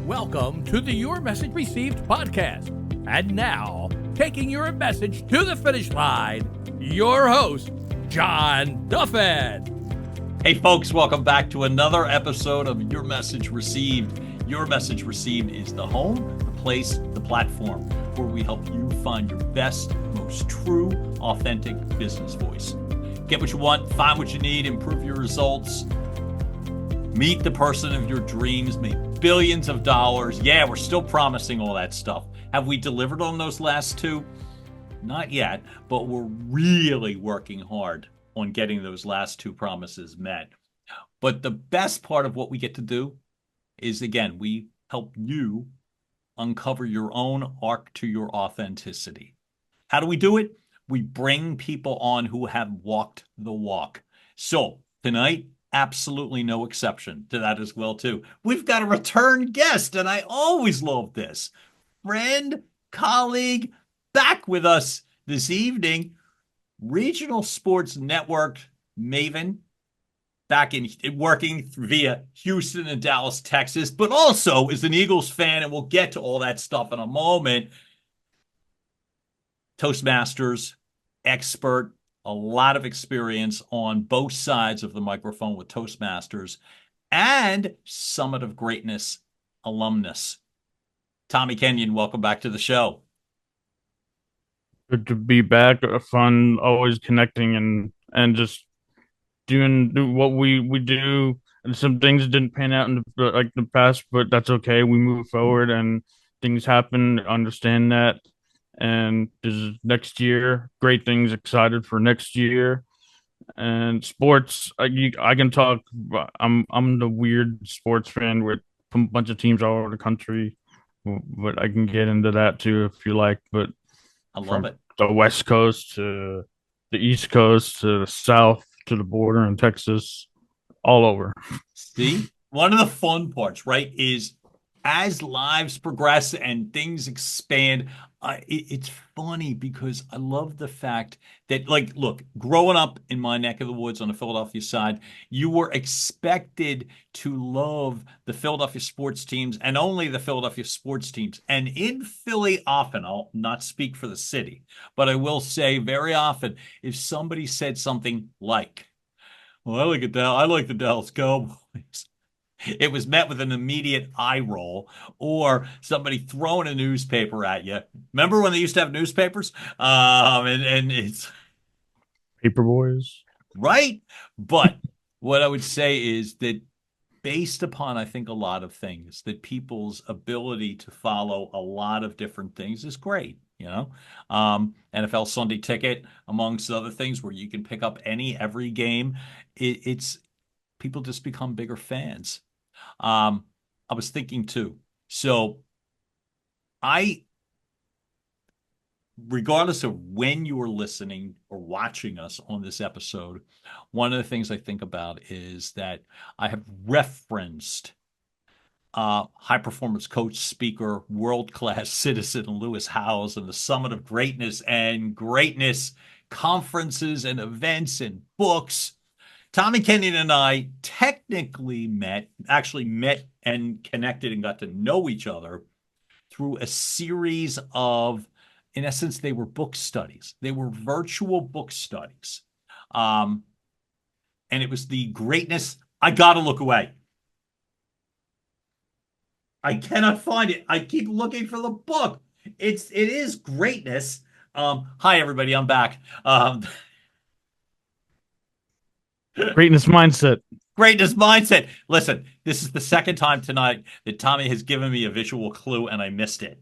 Welcome to the Your Message Received podcast. And now, taking your message to the finish line, your host, John Duffin. Hey folks, welcome back to another episode of Your Message Received. Your Message Received is the home, the place, the platform where we help you find your best, most true, authentic business voice. Get what you want, find what you need, improve your results, meet the person of your dreams, make billions of dollars. Yeah, we're still promising all that stuff. Have we delivered on those last two? Not yet, but we're really working hard on getting those last two promises met. But the best part of what we get to do is, again, we help you uncover your own arc to your authenticity. How do we do it? We bring people on who have walked the walk. So tonight, absolutely no exception to that as well, too. We've got a return guest, and I always love this. Friend, colleague, back with us this evening, Regional Sports Network maven, back in working via Houston and Dallas, Texas, but also is an Eagles fan, and we'll get to all that stuff in a moment. Toastmasters expert, a lot of experience on both sides of the microphone with Toastmasters, and Summit of Greatness alumnus. Tommy Kenyon, welcome back to the show. Good to be back. Fun, always connecting and just doing what we do. And some things didn't pan out in the past, but that's okay. We move forward and things happen. Understand that. And this is next year. Great things. Excited for next year. And sports, I can talk. I'm the weird sports fan with a bunch of teams all over the country, but I can get into that too if you like. But I love it. The West Coast to the East Coast to the South to the border in Texas, all over. See, one of the fun parts, right, is as lives progress and things expand, it's funny because I love the fact that, like, look, growing up in my neck of the woods on the Philadelphia side, you were expected to love the Philadelphia sports teams and only the Philadelphia sports teams. And in Philly, often, I'll not speak for the city, but I will say very often, if somebody said something like, well, I like the Dallas Cowboys, it was met with an immediate eye roll or somebody throwing a newspaper at you. Remember when they used to have newspapers? And it's Paperboys. Right. But what I would say is that based upon, I think, a lot of things, that people's ability to follow a lot of different things is great. You know, NFL Sunday Ticket, amongst other things, where you can pick up every game. It's people just become bigger fans. I was thinking too. So regardless of when you are listening or watching us on this episode, one of the things I think about is that I have referenced high performance coach, speaker, world-class citizen Lewis Howes and the Summit of Greatness and Greatness conferences and events and books. Tommy Kenyon and I technically met and connected and got to know each other through a series of, in essence, they were book studies. They were virtual book studies. And it was the Greatness. I got to look away. I cannot find it. I keep looking for the book. It is Greatness. Hi, everybody. I'm back. Greatness Mindset. Greatness Mindset. Listen, this is the second time tonight that Tommy has given me a visual clue and I missed it.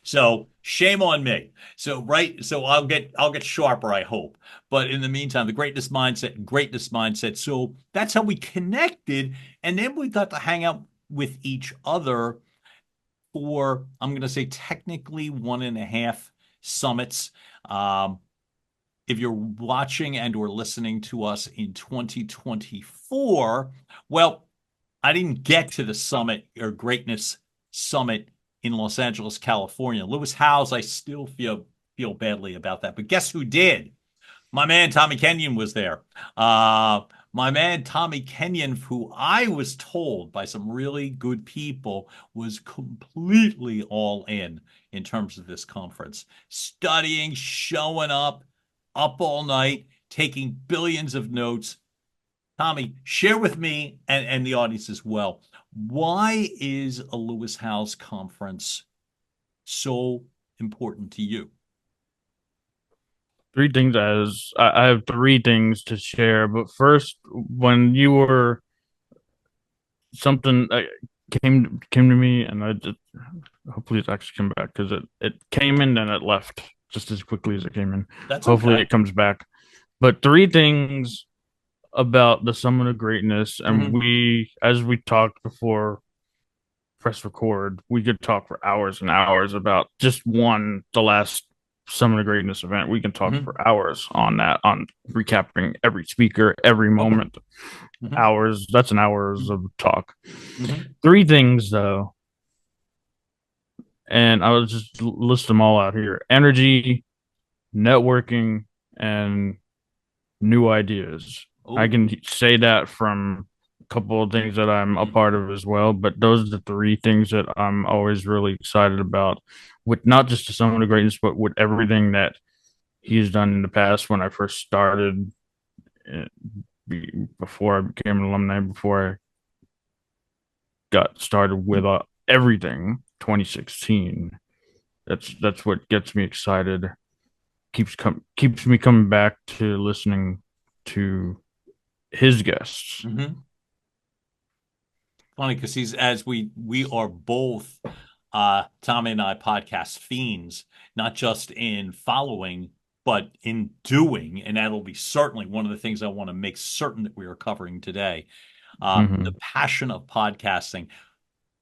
So shame on me. So I'll get sharper, I hope. But in the meantime, the Greatness Mindset. So that's how we connected. And then we got to hang out with each other for, I'm going to say, technically 1.5 summits. If you're watching and or listening to us in 2024, well, I didn't get to the summit or Greatness Summit in Los Angeles, California. Lewis Howes, I still feel badly about that. But guess who did? My man Tommy Kenyon was there. My man Tommy Kenyon, who I was told by some really good people was completely all in terms of this conference, studying, showing up all night, taking billions of notes. Tommy, share with me and the audience as well. Why is a Lewis Howes conference so important to you? Three things as I have three things to share. But first, when you were something came to me, and I just hopefully it's actually come back because it came in and it left just as quickly as it came in. That's Hopefully okay. it comes back. But three things about the Summit of Greatness, and Mhm. we, as we talked before press record, we could talk for hours and hours about just the last Summit of Greatness event. We can talk Mhm. for hours on that, on recapping every speaker, every Okay. moment, Mhm. hours. That's an hours of talk. Mhm. Three things though, and I will just list them all out here: energy, networking, and new ideas. I Oh. can say that from a couple of things that I'm a part of as well, but those are the three things that I'm always really excited about with not just the Summit of Greatness, but with everything that he's done in the past when I first started, eh, before I became an alumni, before I got started with everything 2016. That's what gets me excited, keeps me coming back to listening to his guests. Mhm. Funny because he's as we are both Tommy and I podcast fiends, not just in following, but in doing. And that'll be certainly one of the things I want to make certain that we are covering today. The Mm-hmm. passion of podcasting.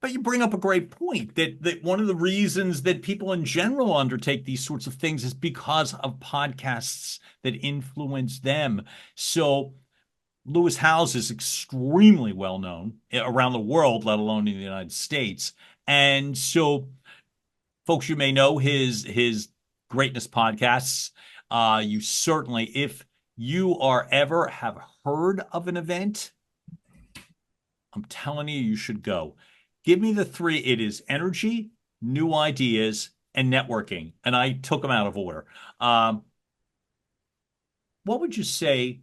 But you bring up a great point that one of the reasons that people in general undertake these sorts of things is because of podcasts that influence them. So Lewis Howes is extremely well known around the world, let alone in the United States. And so, folks, you may know his greatness podcasts. You certainly, if you are ever have heard of an event, I'm telling you, you should go. Give me the three. It is energy, new ideas, and networking. And I took them out of order. Um, what would you say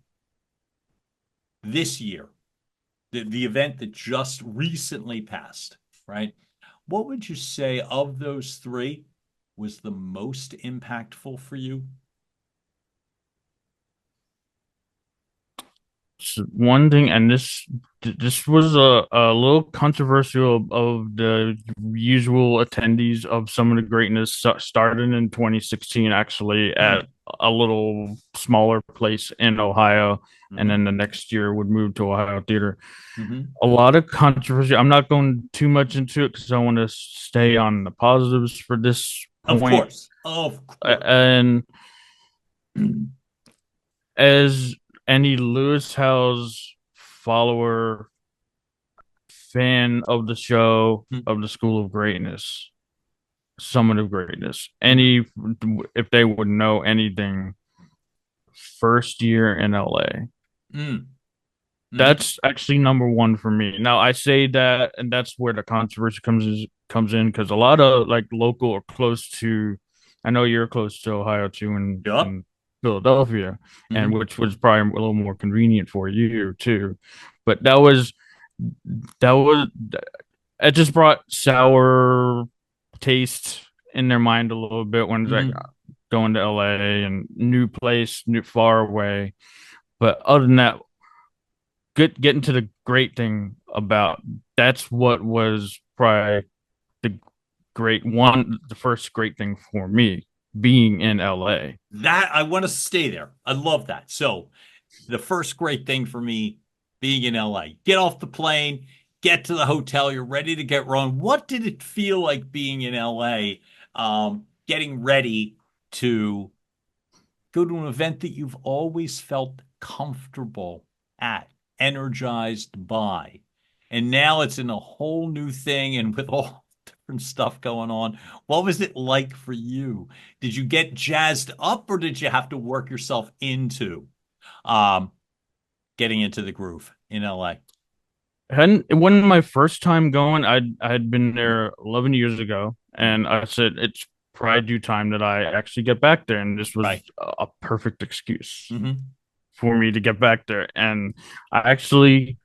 this year, the event that just recently passed, right? What would you say of those three was the most impactful for you? So one thing, and this was a little controversial of the usual attendees of Summit of Greatness. Started in 2016, actually, Mm, at a little smaller place in Ohio, and hmm then the next year would move to Ohio Theater. hmm A lot of controversy. I'm not going too much into it because I want to stay on the positives for this Of point. course. Of course. And as any Lewis Howes follower, fan of the show, of the School of Greatness, Summit of Greatness, Mm-hmm. if they would know anything, first year in LA. Mm-hmm. That's actually number one for me. Now I say that, and that's where the controversy comes in because a lot of like local or close to, I know you're close to Ohio too, and Yep. in Philadelphia, and Mm-hmm. which was probably a little more convenient for you too. But that was it just brought sour taste in their mind a little bit when it's like Mm-hmm. going to LA and new place, new far away. But other than that, getting to the great thing about that's what was probably the the first great thing for me being in LA. That I want to stay there. I love that. So the first great thing for me being in LA, get off the plane, get to the hotel, you're ready to get rolling. What did it feel like being in LA, getting ready to go to an event that you've always felt comfortable at, energized by? And now it's in a whole new thing and with all different stuff going on. What was it like for you? Did you get jazzed up or did you have to work yourself into um, getting into the groove in LA? Hadn't it wasn't my first time going. I had been there 11 years ago, and I said it's probably due time that I actually get back there, and this was Right. a perfect excuse Mm-hmm. for me to get back there. And I actually,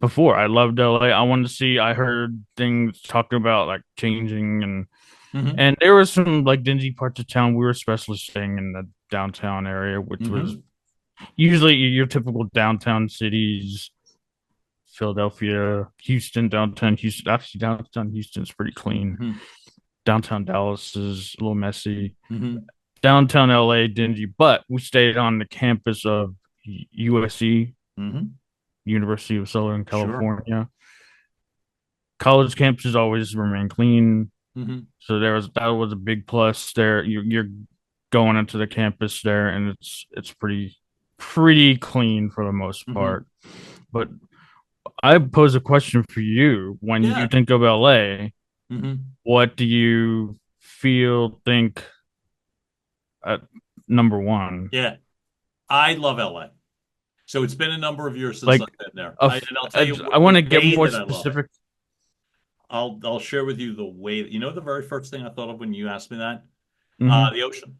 before I loved LA, I wanted to see. I heard things talking about like changing, Mm-hmm. and there were some like dingy parts of town. We were especially staying in the downtown area, which was Mm-hmm. usually your typical downtown cities. Philadelphia, Houston, downtown Houston. Actually, downtown Houston's pretty clean. Mm-hmm. Downtown Dallas is a little messy. Mm-hmm. Downtown LA, dingy. But we stayed on the campus of USC, Mm-hmm. University of Southern Sure. California. College campuses always remain clean, Mm-hmm. so that was a big plus there. You're going into the campus there, and it's pretty clean for the most Mm-hmm. part. But I pose a question for you. When you Yeah. think of LA, Mm-hmm. what do you think at number one? Yeah. I love LA. So it's been a number of years since Like, I've been there. a, And I'll tell you I the want to get way more that I love it. specific. I'll share with you the way that, the very first thing I thought of when you asked me that? Hmm. The ocean.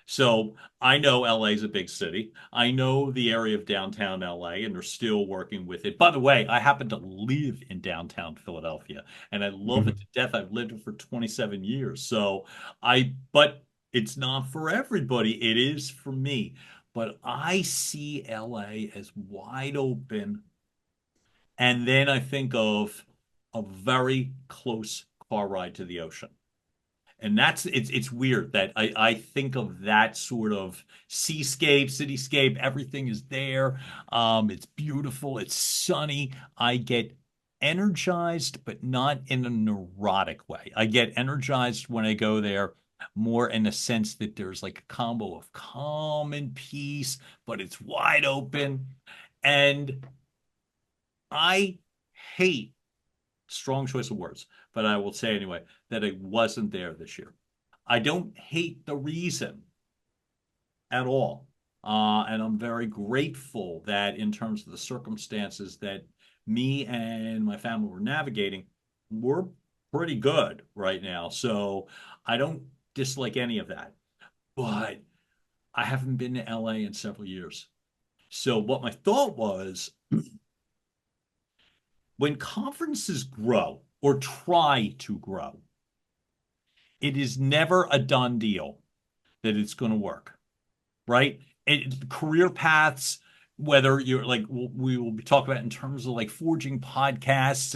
So I know LA is a big city. I know the area of downtown LA, and they're still working with it. By the way, I happen to live in downtown Philadelphia, and I love it Hmm. to death. I've lived it for 27 years. But it's not for everybody. It is for me. But I see LA as wide open. And then I think of a very close car ride to the ocean. And it's weird that I think of that sort of seascape, cityscape, everything is there. It's beautiful, it's sunny. I get energized, but not in a neurotic way. I get energized when I go there more in a sense that there's like a combo of calm and peace, but it's wide open. And I hate strong choice of words, but I will say anyway that I wasn't there this year. I don't hate the reason at all. And I'm very grateful that in terms of the circumstances that me and my family were navigating, we're pretty good right now. So I don't dislike any of that. But I haven't been to LA in several years. So what my thought was when conferences grow or try to grow, it is never a done deal that it's going to work, right? Career paths, whether you're like we will be talking about in terms of like forging podcasts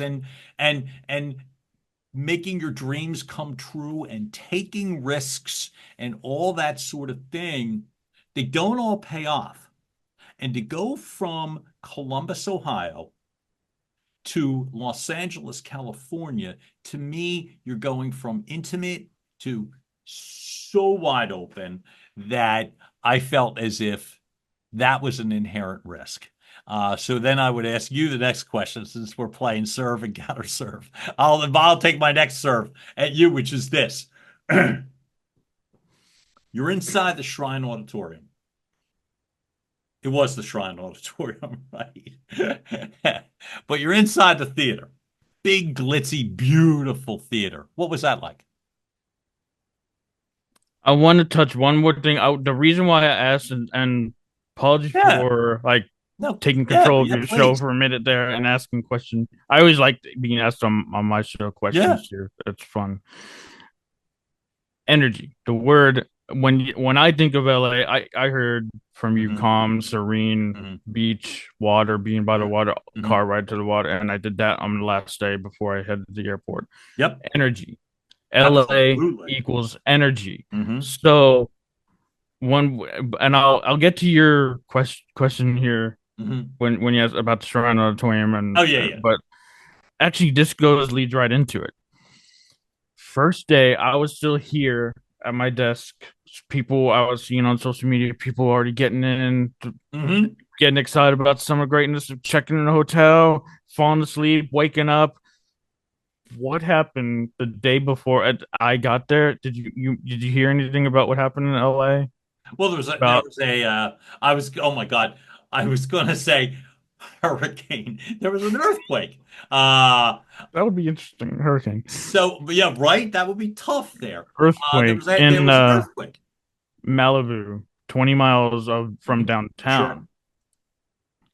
and making your dreams come true and taking risks and all that sort of thing, they don't all pay off. And to go from Columbus, Ohio to Los Angeles, California, to me, you're going from intimate to so wide open that I felt as if that was an inherent risk. So then I would ask you the next question, since we're playing serve and counter serve. I'll take my next serve at you, which is this. You're inside the Shrine Auditorium. It was the Shrine Auditorium, right? But you're inside the theater. Big, glitzy, beautiful theater. What was that like? I want to touch one more thing. The reason why I asked, and apologies Yeah. for like No. taking Yeah. control of Yeah, your show please. for a minute there and asking questions. I always like being asked on my show Yeah. questions here. It's fun. Energy. The word when I think of LA, I heard from you Hmm. calm, serene, Hmm. beach, water, being by the water, Hmm. car ride to the water, and I did that on the last day before I headed to the airport. Yep. Energy. LA Absolutely. equals energy. Hmm. So one, and I'll get to your question here Hmm. when you asked about the Shrine Auditorium, Oh, and yeah, yeah. but actually this leads right into it. First day, I was still here at my desk. People I was seeing on social media, people already getting in, Hmm. getting excited about summer greatness, checking in a hotel, falling asleep, waking up. What happened the day before I got there? Did you hear anything about what happened in LA? Well, there About was a, I was, oh my God, I was going to say, hurricane. There was an earthquake. Uh, That would be interesting. Hurricane. so but yeah, right. That would be tough there. Earthquake There in was an earthquake. Malibu, 20 miles from Sure. downtown,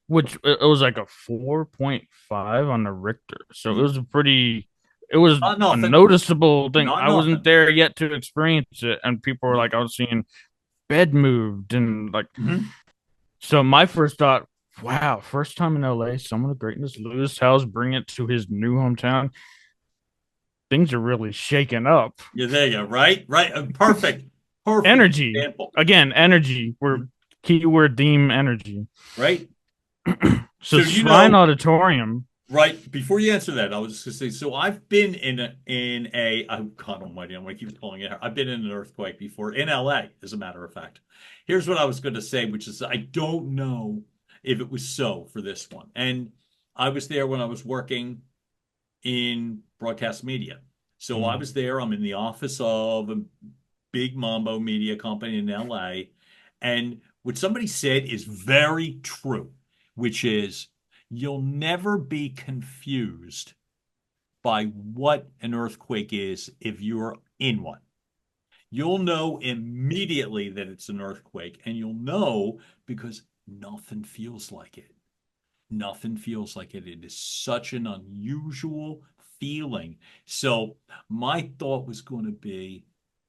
which it was like a 4.5 on the Richter. So it was Not a nothing. noticeable thing. Not I wasn't nothing. there yet to experience it, and people were like, I was seeing bed moved and like, Mhm. so my first thought, wow, first time in LA, someone of greatness, Lewis Howes, bring it to his new hometown. Things are really shaking up. Yeah, there you go. Right, right. Perfect, perfect Energy. example. Again, energy. We're Mhm. keyword theme energy. Right. So So you Shrine know, Auditorium. right before you answer that, I was just gonna say. So I've been in a oh God Almighty, I'm gonna keep calling it. I've been in an earthquake before in LA, as a matter of fact. Here's what I was going to say, which is I don't know if it was so for this one, and I was there when I was working in broadcast media. So I Mm. was there. I'm in the office of a big Mambo media company in LA. And what somebody said is very true, which is you'll never be confused by what an earthquake is if you're in one. You'll know immediately that it's an earthquake, and you'll know because nothing feels like it. Nothing feels like it. It is such an unusual feeling. So my thought was going to be,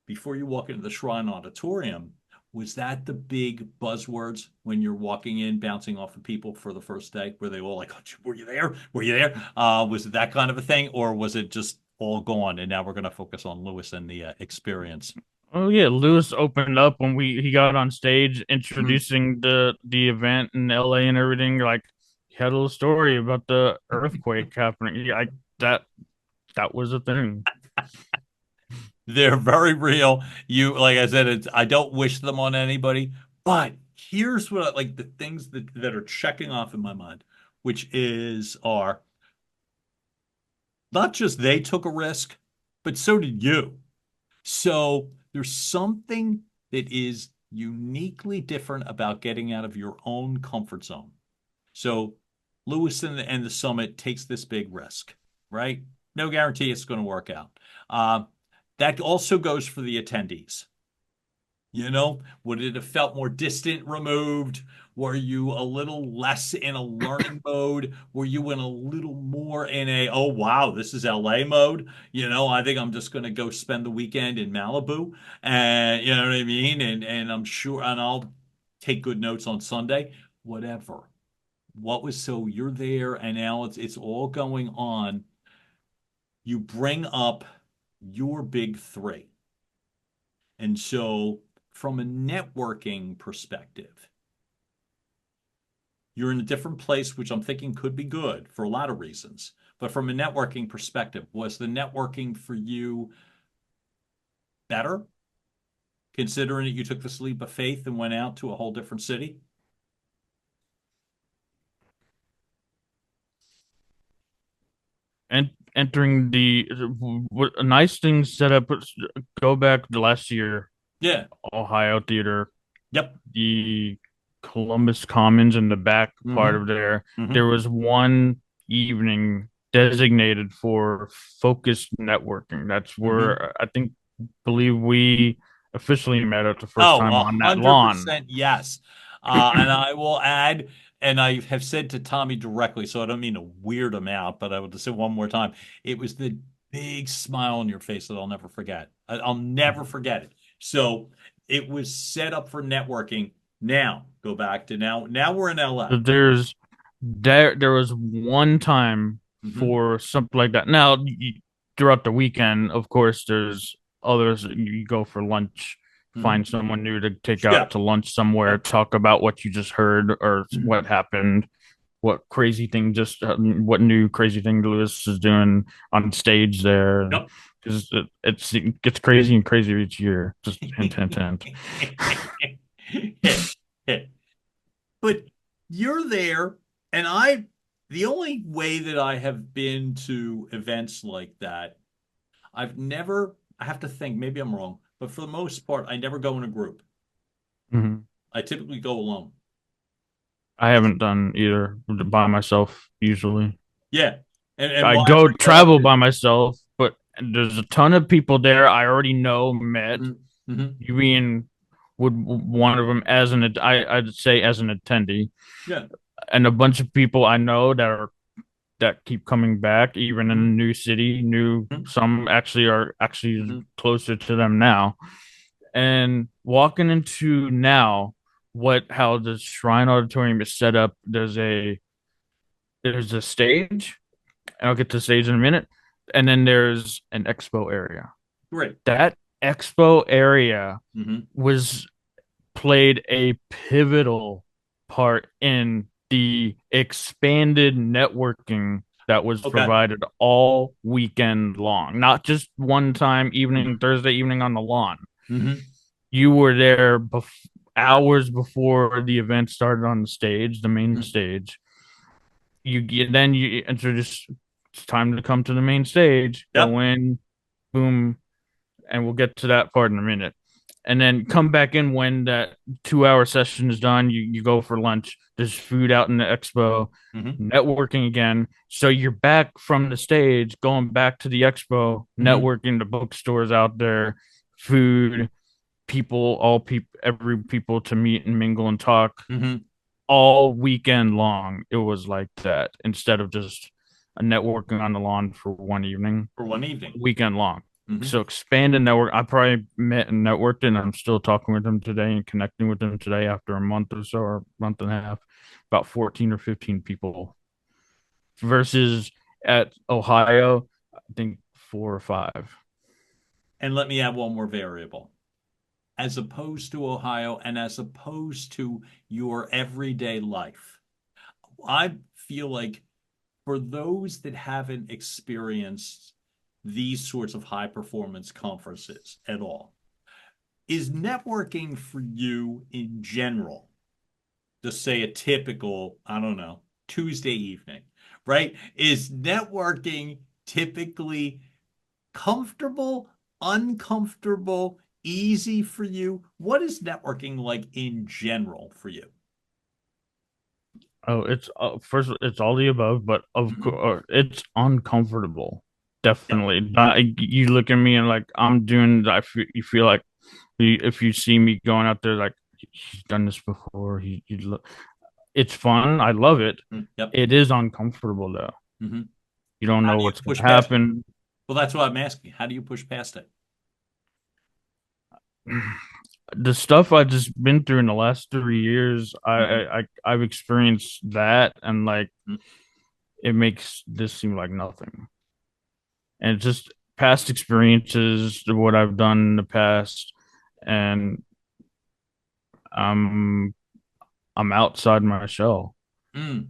before you walk into the Shrine Auditorium, was that the big buzzwords when you're walking in, bouncing off of people for the first day? Were they all like, oh, were you there? Were you there? Was it that kind of a thing? Or was it just all gone? And now we're going to focus on Lewis and the experience. Oh yeah, Lewis opened up when he got on stage Mhm. introducing the event in LA and everything. Like he had a little story about the earthquake happening. Yeah, that was a thing. They're very real. You, like I said, I don't wish them on anybody, but here's what like the things that are checking off in my mind, which are not just they took a risk, but so did you. So there's something that is uniquely different about getting out of your own comfort zone. So Lewis and the Summit takes this big risk, right? No guarantee it's going to work out. Uh, that also goes for the attendees. You know, would it have felt more distant, removed? Were you a little less in a learning mode? Were you in a little more in a, oh, wow, this is LA mode? You know, I think I'm just going to go spend the weekend in Malibu. And you know what I mean? And I'm sure, and I'll take good notes on Sunday, whatever. What was so you're there and now it's all going on. You bring up your big three. And so, from a networking perspective, you're in a different place, which I'm thinking could be good for a lot of reasons. But from a networking perspective, was the networking for you better, considering that you took this leap of faith and went out to a whole different city? And entering what a nice thing set up. Go back to last year, Yeah. Ohio Theater, Yep. the Columbus Commons in the back part Mm-hmm. of there. Mm-hmm. There was one evening designated for focused networking. That's Mm-hmm. where I think believe we officially met it the first Oh, time a on that hundred lawn. percent yes. And I will add, and I have said to Tommy directly, so I don't mean to weird him out, but I will just say one more time. It was the big smile on your face that I'll never forget. I'll never forget it. So it was set up for networking. Now, go back to now. Now we're in LA. There was one time Hmm. for something like that. Now throughout the weekend, of course, there's others. You go for lunch, Hmm. find someone new to take Yeah. out to lunch somewhere, Yep. talk about what you just heard or what happened, what new crazy thing Lewis is doing on stage there. Yep. Because it gets crazy and crazier each year. Just hint, hint, hint. Hit, hit. But you're there, and the only way that I have been to events like that, I have to think, maybe I'm wrong, but for the most part, I never go in a group. Mhm. I typically go alone. I haven't done either by myself usually. Yeah. And I why I go bring that up travel is by myself, but there's a ton of people there I already know, met. Mhm, mhm. You being would one of them as I'd say as an attendee, Yeah. and a bunch of people I know that keep coming back, even in a Mhm, new city. New mhm, some actually are actually mhm. closer to them now, and walking into now what how the Shrine Auditorium is set up. There's a stage, and I'll get to the stage in a minute, and then there's an expo area. Great. That expo area Hmm. was played a pivotal part in the expanded networking that was Okay. provided all weekend long, not just one time evening, Thursday evening on the lawn. Hmm. You were there hours before the event started on the stage, the main Hmm. stage. You introduce, it's time to come to the main stage, Yep. go in, boom, and we'll get to that part in a minute. And then come back in when that 2 hour session is done. You go for lunch. There's food out in the expo, Hmm. networking again. So you're back from the stage, going back to the expo, Hmm. networking, the bookstores out there, food, people, every people to meet and mingle and talk Hmm. all weekend long. It was like that instead of just a networking on the lawn for one evening, For one evening. weekend long. Hmm. So expand the network. I probably met and networked, and I'm still talking with them today and connecting with them today after a month or so, or month and a half, about 14 or 15 people versus at Ohio, I think 4 or 5. And let me add one more variable. As opposed to Ohio and as opposed to your everyday life, I feel like for those that haven't experienced these sorts of high performance conferences at all, is networking for you in general, just say a typical, I don't know, Tuesday evening, right? Is networking typically comfortable, uncomfortable, easy for you? What is networking like in general for you? Oh, it's first, it's all the above, but of Mhm. course, it's uncomfortable. Yep. Definitely. You look at me and like I'm doing. You feel like if you see me going out there, like he's done this before. It's fun. I love it. Mm, yep. It is uncomfortable though. Hmm. You don't How know do you what's gonna push past it? happen. Well, that's what I'm asking. How do you push past it? The stuff I've just been through in the last 3 years, Hmm. I've experienced that, and like Hmm. it makes this seem like nothing. And it's just past experiences, what I've done in the past, and I'm I'm outside my shell. Mm.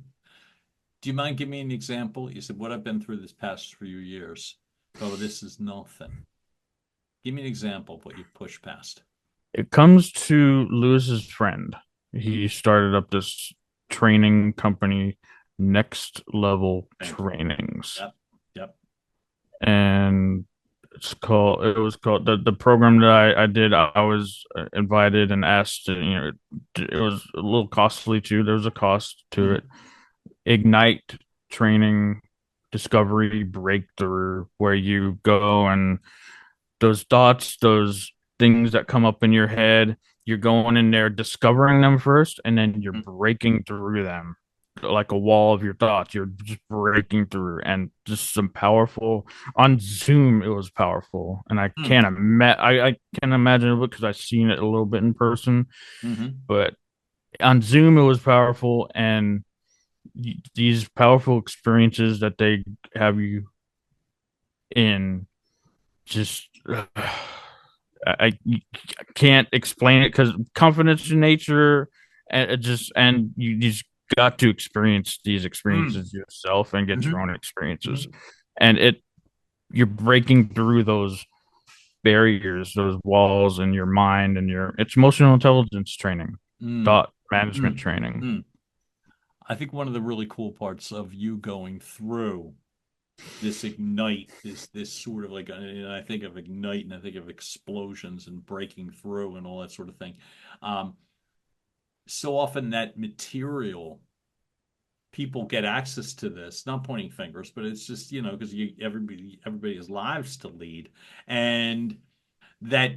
Do you mind giving me an example? You said what I've been through this past few years. Oh, this is nothing. Give me an example of what you've pushed past. It comes to Lewis's friend. Mhm. He started up this training company, Next Level Thank you. Trainings, Yep. Yep. and it was called the program that I did. I was invited and asked to, it was a little costly too. There was a cost to it. Mhm. Ignite training, discovery, breakthrough, where you go and those thoughts, those things that come up in your head, you're going in there discovering them first, and then you're Mhm. breaking through them like a wall of your thoughts. You're just breaking through, and just some powerful. On Zoom, it was powerful, and Mhm. I can't imagine it because I've seen it a little bit in person, Mhm. but on Zoom, it was powerful, and these powerful experiences that they have you in just I can't explain it because confidence in nature, and you just got to experience these Mhm. experiences yourself and get your Mhm. own experiences, Mhm. and you're breaking through those barriers, those walls in your mind, and it's emotional intelligence training, Mhm. thought management Mhm. training. Mhm. I think one of the really cool parts of you going through this ignite, this sort of like, and I think of ignite and I think of explosions and breaking through and all that sort of thing. Um, so often that material, people get access to this, not pointing fingers, but it's just, because everybody has lives to lead. And that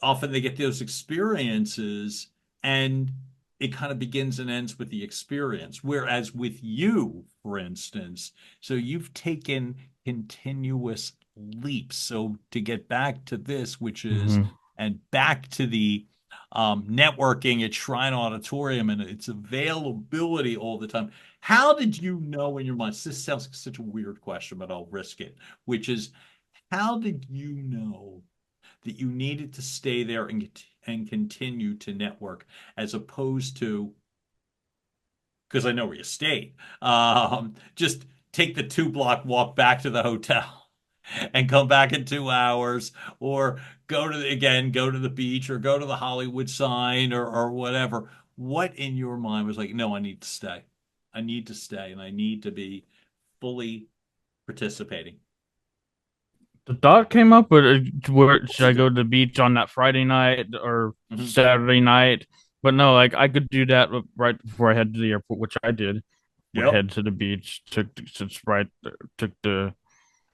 often they get those experiences, and it kind of begins and ends with the experience. Whereas with you, for instance, so you've taken continuous leaps. So to get back to this, which is, Hmm. and back to the networking at Shrine Auditorium and its availability all the time. How did you know in your mind? This sounds like such a weird question, but I'll risk it. Which is, how did you know that you needed to stay there and continue to network as opposed to, because I know where you stayed, just take the 2 block walk back to the hotel and come back in 2 hours, or go to the beach, or go to the Hollywood sign, or whatever. What in your mind was like, no, I need to stay. I need to stay, and I need to be fully participating. The thought came up, but where Of should course I it go did. to the beach on that Friday night or Hmm. Saturday night? But no, like I could do that right before I head to the airport, which I did. Would Yep. head to the beach, took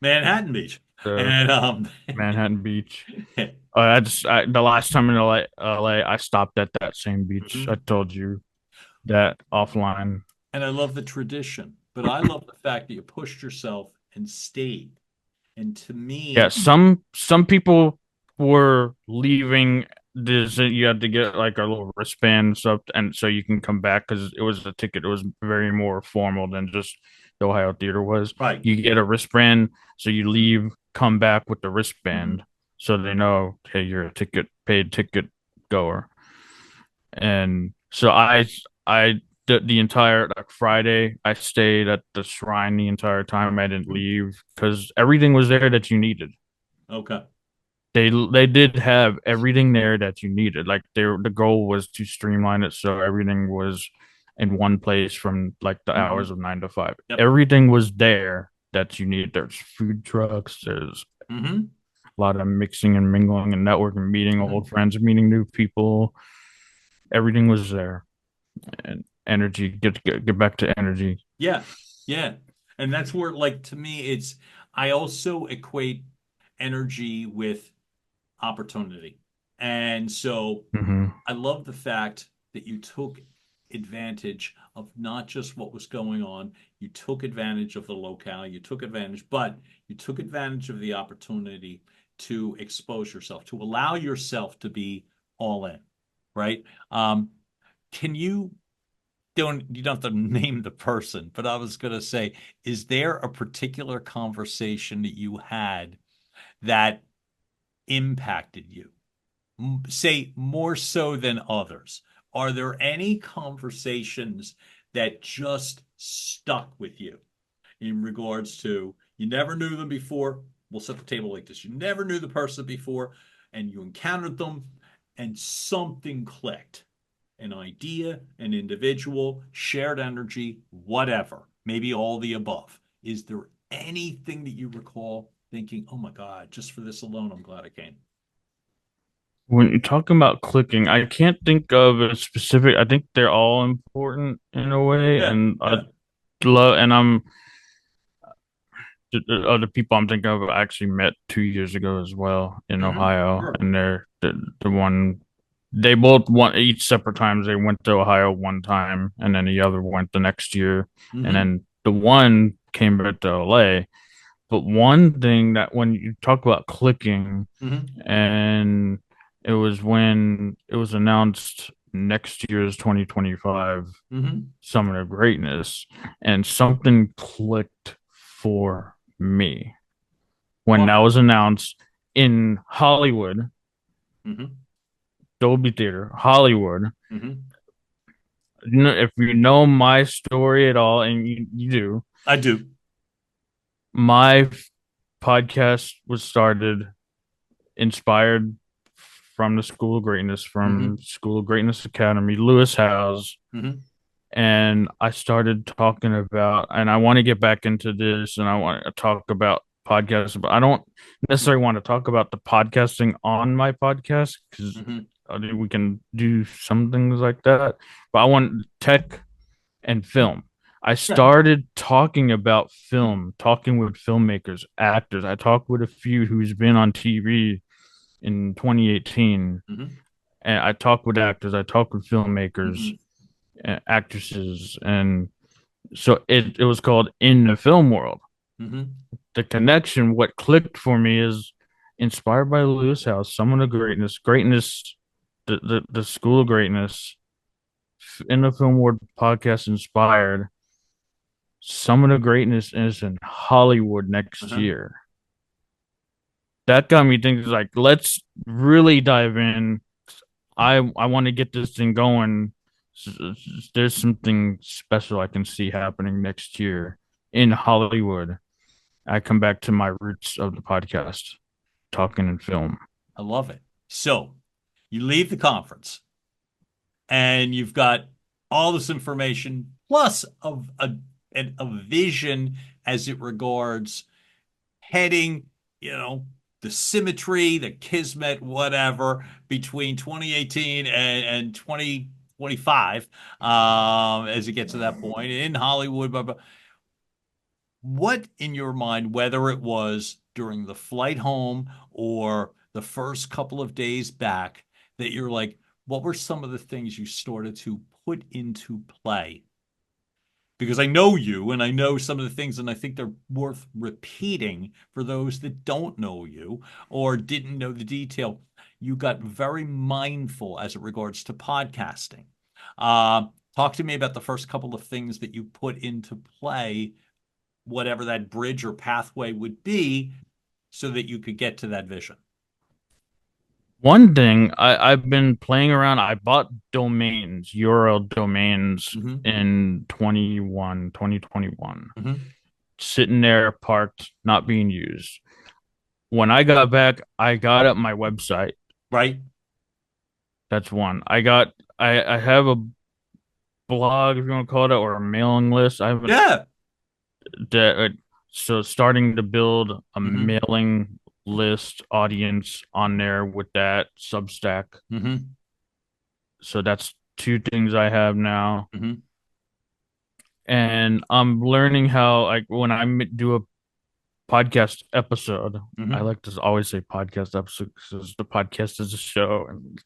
Manhattan Beach. the And Manhattan Beach. The last time in LA, I stopped at that same beach. I Mhm. told you that offline. And I love the tradition, but I love the fact that you pushed yourself and stayed. And to Yeah, me, some people were leaving this. You had to get like a little wristband and stuff, and so you can come back because it was a ticket. It was very more formal than just the Ohio Theater was. right. You get a wristband, so you leave, come back with the Mhm. wristband, so they know, hey, you're a paid ticket goer. And so the entire like Friday, I stayed at the shrine the entire time. I didn't leave because everything was there that you needed. Okay. They did have everything there that you needed. Like the goal was to streamline it so everything was in one place from like the hours Hmm. of 9 to 5. Yep. Everything was there that you need. There's food trucks. There's Hmm. a lot of mixing and mingling and networking, meeting old Hmm. friends, meeting new people. Everything was there. And energy, get back to energy. Yeah. Yeah. And that's where, like, to me, I also equate energy with opportunity. And so Hmm. I love the fact that you took advantage of not just what was going on, you took advantage of the locale, but you took advantage of the opportunity to expose yourself, to allow yourself to be all in, right? Can you don't have to name the person, but I was going to say, is there a particular conversation that you had that impacted you? Say more so than others. Are there any conversations that just stuck with you in regards to, you never knew them before? We'll set the table like this. You never knew the person before, and you encountered them, and something clicked. An idea, an individual, shared energy, whatever. Maybe all the above. Is there anything that you recall thinking, oh my God, just for this alone, I'm glad I came? When you're talking about clicking, I can't think of a specific. I think they're all important in a way, Yeah, and I yeah. love. And I'm the other people I'm thinking of I actually met 2 years ago as well in Hmm. Ohio, Sure. and they're the one. They both went each separate times. They went to Ohio one time, and then the other went the next year, and Hmm. then the one came back to LA. But one thing that when you talk about clicking, Hmm. and it was when it was announced next year's 2025 Hmm. Summit of Greatness, and something clicked for me when that Why? was announced in Hollywood, Hmm. Dolby Theater, Hollywood. Hmm. You know, if you know my story at all, and you do, I do. my podcast was started inspired from the School of Greatness, from Hmm. School of Greatness Academy, Lewis House. Hmm. And I started talking about, and I want to get back into this, and I want to talk about podcasts, but I don't necessarily want to talk about the podcasting on my podcast because Hmm. we can do some things like that. But I want tech and film. I Yeah. started talking about film, talking with filmmakers, actors. I talked with a few who's been on TV in 2018, Mm-hmm. and I talked with actors. I talked with filmmakers, Mm-hmm. actresses, and so it was called In the Film World. Mm-hmm. The connection, what clicked for me is inspired by Lewis House, someone of greatness, the school of greatness. In the Film World podcast inspired. Some of the greatness is in Hollywood next Uh-huh. year. That got me thinking like, let's really dive in. I want to get this thing going. There's something special I can see happening next year in Hollywood. I come back to my roots of the podcast, talking in film. I love it. So you leave the conference and you've got all this information plus a vision as it regards heading, the symmetry, the kismet, whatever, between 2018 and 2025, as it gets to that point in Hollywood. Blah, blah. What in your mind, whether it was during the flight home or the first couple of days back, that you're like, what were some of the things you started to put into play? Because I know you and I know some of the things, and I think they're worth repeating for those that don't know you or didn't know the detail. You got very mindful as it regards to podcasting. Talk to me about the first couple of things that you put into play, whatever that bridge or pathway would be, so that you could get to that vision. One thing I've been playing around, I bought domains, URL domains Mm-hmm. in 2021, Mm-hmm. sitting there parked, not being used. When I got back, I got up my website. Right? That's one. I have a blog, if you want to call it, or a mailing list. I haven't Yeah. that so starting to build a Mm-hmm. mailing list audience on there with that Substack. Mm-hmm. So that's two things I have now. Mm-hmm. And I'm learning how, like, when do a podcast episode, I Mm-hmm. like to always say podcast episode because the podcast is a show, and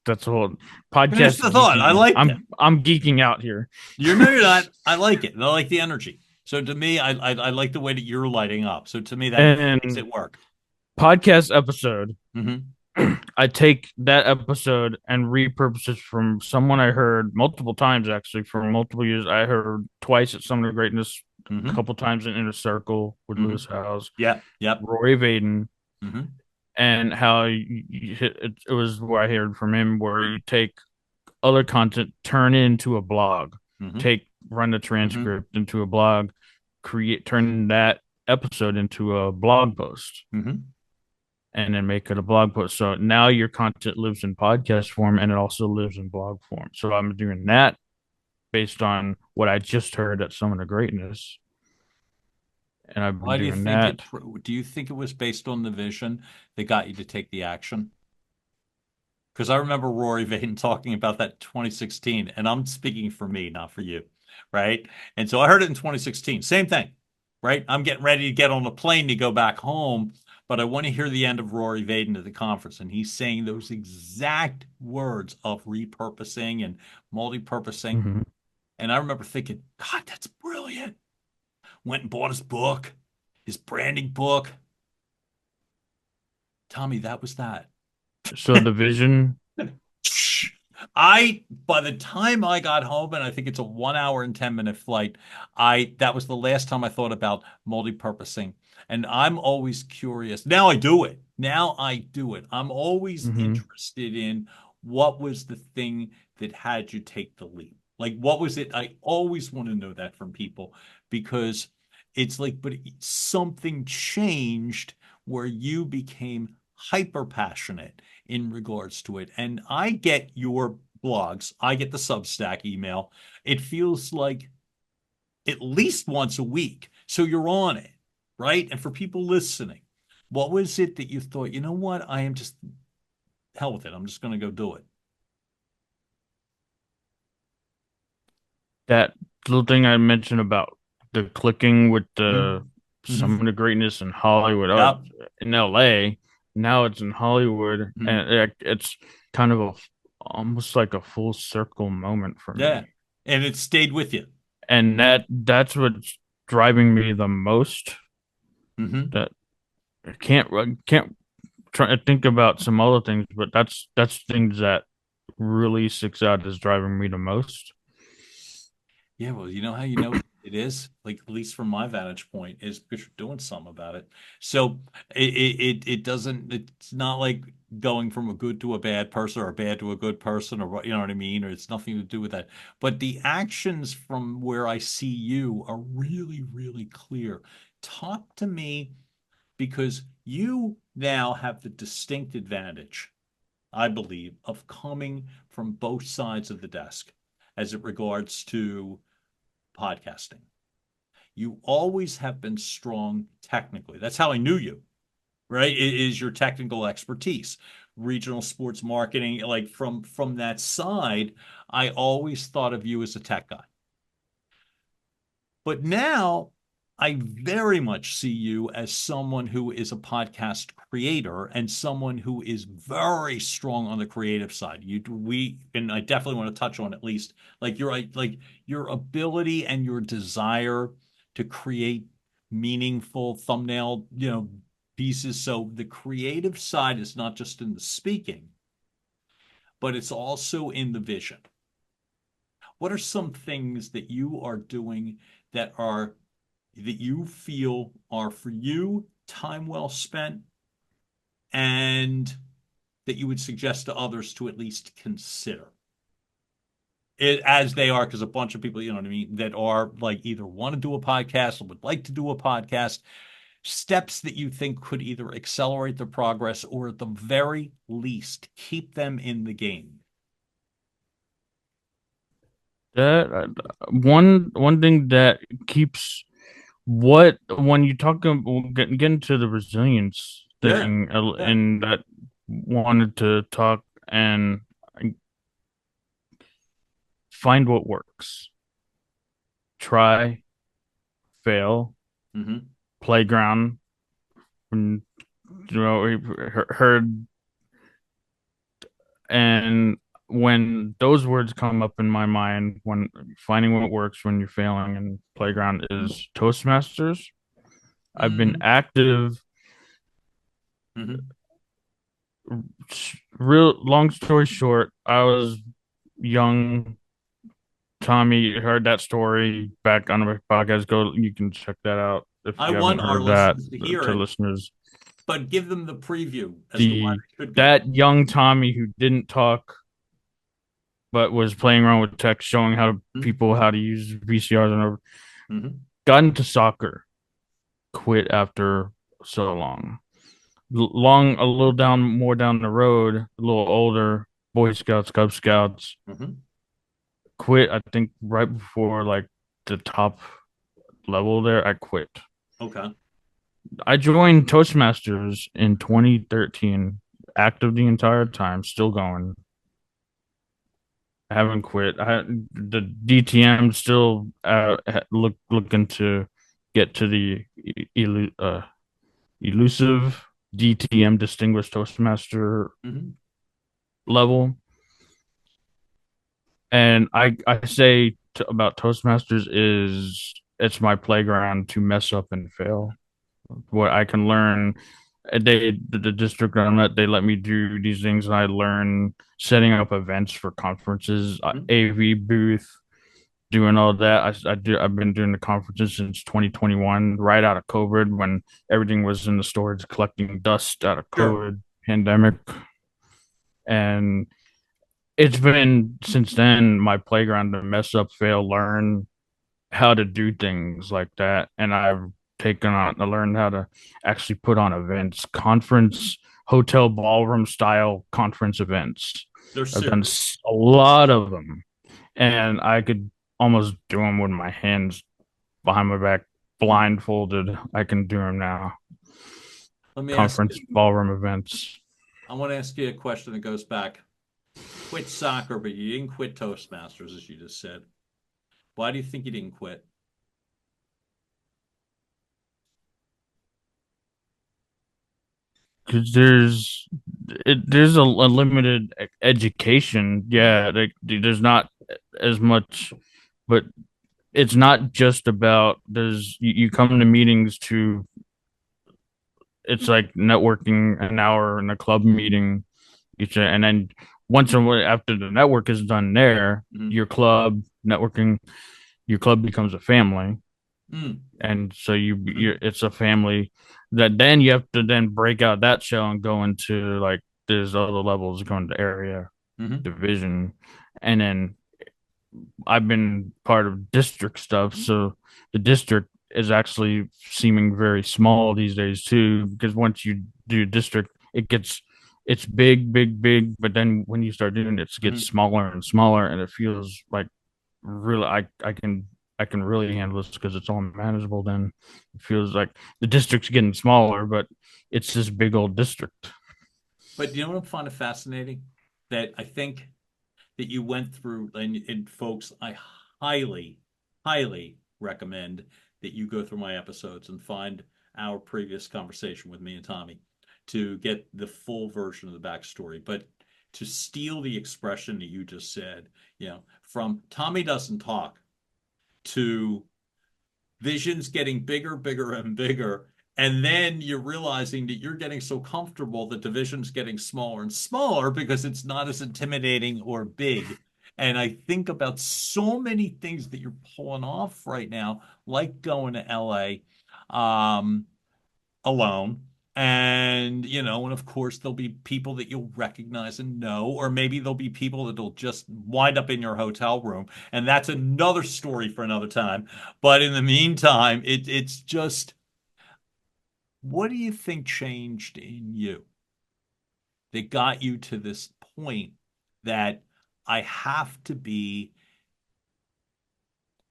that's a whole Finish podcast the thought. I geeking. like it. I'm geeking out here. You're not. I like it. I like the energy. So to me, I like the way that you're lighting up. So to me, that makes And it work. podcast episode, Mm-hmm. I take that episode and repurpose it from someone I heard multiple times, actually, for multiple years. I heard twice at Summer of Greatness, a Mm-hmm. couple times in Inner Circle with Mm-hmm. Lewis Howes, Yeah. Yep. Roy Vaden, Mm-hmm. and how it was where I heard from him, where you take other content, turn it into a blog, Mm-hmm. run the Mm-hmm. transcript into a blog, turn that episode into a blog post, Mm-hmm. and then make it a blog post. So now your content lives in podcast form and it also lives in blog form. So I'm doing that based on what I just heard at Summon of Greatness. And I've been Why do you doing think that. do you think it was based on the vision that got you to take the action? Because I remember Rory Vaden talking about that in 2016, and I'm speaking for me, not for you, right? And so I heard it in 2016. Same thing, right? I'm getting ready to get on a plane to go back home, but I want to hear the end of Rory Vaden at the conference, and he's saying those exact words of repurposing and multi-purposing. Mm-hmm. And I remember thinking, God, that's brilliant. Went and bought his book, his branding book. Tommy, that was that. So the vision. By the time I got home, and I think it's a 1 hour and 10 minute flight, that was the last time I thought about multi-purposing. And I'm always curious. Now I do it. I'm always Mm-hmm. interested in what was the thing that had you take the leap. Like, what was it? I always want to know that from people, because it's like, but something changed where you became hyper passionate in regards to it. And I get your blogs, I get the Substack email. It feels like at least once a week. So you're on it, right? And for people listening, what was it that you thought, you know what? I am just hell with it. I'm just going to go do it. That little thing I mentioned about the clicking with the Mm-hmm. some of the greatness in Hollywood, Yep. in LA, now it's in Hollywood, Mhm. and it's kind of almost like a full circle moment for Yeah. me. And it stayed with you. And that's what's driving me the most. Mm-hmm. That I can't try to think about some other things, but that's things that really sticks out as driving me the most. Yeah, well, you know how you know it is, like at least from my vantage point, is because you're doing something about it. So it doesn't. It's not like going from a good to a bad person or a bad to a good person, or what, you know what I mean, or it's nothing to do with that. But the actions from where I see you are really, really clear. Talk to me because you now have the distinct advantage, I believe, of coming from both sides of the desk as it regards to podcasting. You always have been strong technically. That's how I knew you, right? It is your technical expertise. Regional sports marketing, like from that side, I always thought of you as a tech guy. But now I very much see you as someone who is a podcast creator and someone who is very strong on the creative side. And I definitely want to touch on at least like your ability and your desire to create meaningful thumbnail, pieces. So the creative side is not just in the speaking, but it's also in the vision. What are some things that you are doing that are that you feel are for you time well spent and that you would suggest to others to at least consider it as they are? Because a bunch of people, you know what I mean, that are like either want to do a podcast or would like to do a podcast, steps that you think could either accelerate their progress or at the very least keep them in the game. That one thing that keeps what when you talk get into the resilience Yeah. thing, Yeah. and that wanted to talk and find what works, try, fail, Mm-hmm. playground. When we heard, and when those words come up in my mind, when finding what works when you're failing and playground is Toastmasters. I've been Mm-hmm. active. Mm-hmm. Real long story short, I was young. Tommy heard that story back on the podcast. Go, you can check that out if I you haven't want our heard that. listeners to hear To it, listeners, but give them the preview as to why the they should go. that young Tommy who didn't talk but was playing around with tech, showing people how to use VCRs and over, Mm-hmm. got into soccer, quit after so long. Long a little down more down the road, a little older, Boy Scouts, Cub Scouts, Mm-hmm. quit. I think right before like the top level there, I quit. Okay. I joined Toastmasters in 2013, active the entire time, still going. I haven't quit. The DTM still looking to get to the elusive DTM Distinguished Toastmaster Mm-hmm. level. And I say about Toastmasters is it's my playground to mess up and fail. What I can learn, the district I'm at, they let me do these things, and I learn setting up events for conferences, AV booth, doing all that. I've been doing the conferences since 2021, right out of COVID, when everything was in the storage collecting dust out of Sure. COVID pandemic, and it's been since then my playground to mess up, fail, learn how to do things like that. And I've taken on, I learned how to actually put on events, conference, hotel ballroom style conference events. They're I've done serious. a lot of them, and I could almost do them with my hands behind my back, blindfolded. I can do them now. Let me ask Conference you, ballroom events. I want to ask you a question that goes back. Quit soccer, but you didn't quit Toastmasters, as you just said. Why do you think you didn't quit? Because there's a limited education. Yeah, there's not as much, but it's not just about you come to meetings to, it's like networking an hour in a club meeting each, and then once a while after the network is done there, Mhm. your club networking, your club becomes a family. Mm. And so Mhm. it's a family that then you have to then break out that shell and go into like there's other levels, going to area, Mhm. division, and then I've been part of district stuff. So the district is actually seeming very small these days too, because once you do district, it's big, big, big, but then when you start doing it, it gets Mhm. smaller and smaller, and it feels like really I can really handle this because it's all manageable. Then it feels like the district's getting smaller, but it's this big old district. But you know what I find fascinating? That I think that you went through, and folks, I highly, highly recommend that you go through my episodes and find our previous conversation with me and Tommy to get the full version of the backstory. But to steal the expression that you just said, from Tommy doesn't talk to visions getting bigger, bigger, and bigger. And then you're realizing that you're getting so comfortable that the vision's getting smaller and smaller because it's not as intimidating or big. And I think about so many things that you're pulling off right now, like going to LA alone. And of course, there'll be people that you'll recognize and know, or maybe there'll be people that'll just wind up in your hotel room. And that's another story for another time. But in the meantime, it's just, what do you think changed in you that got you to this point that I have to be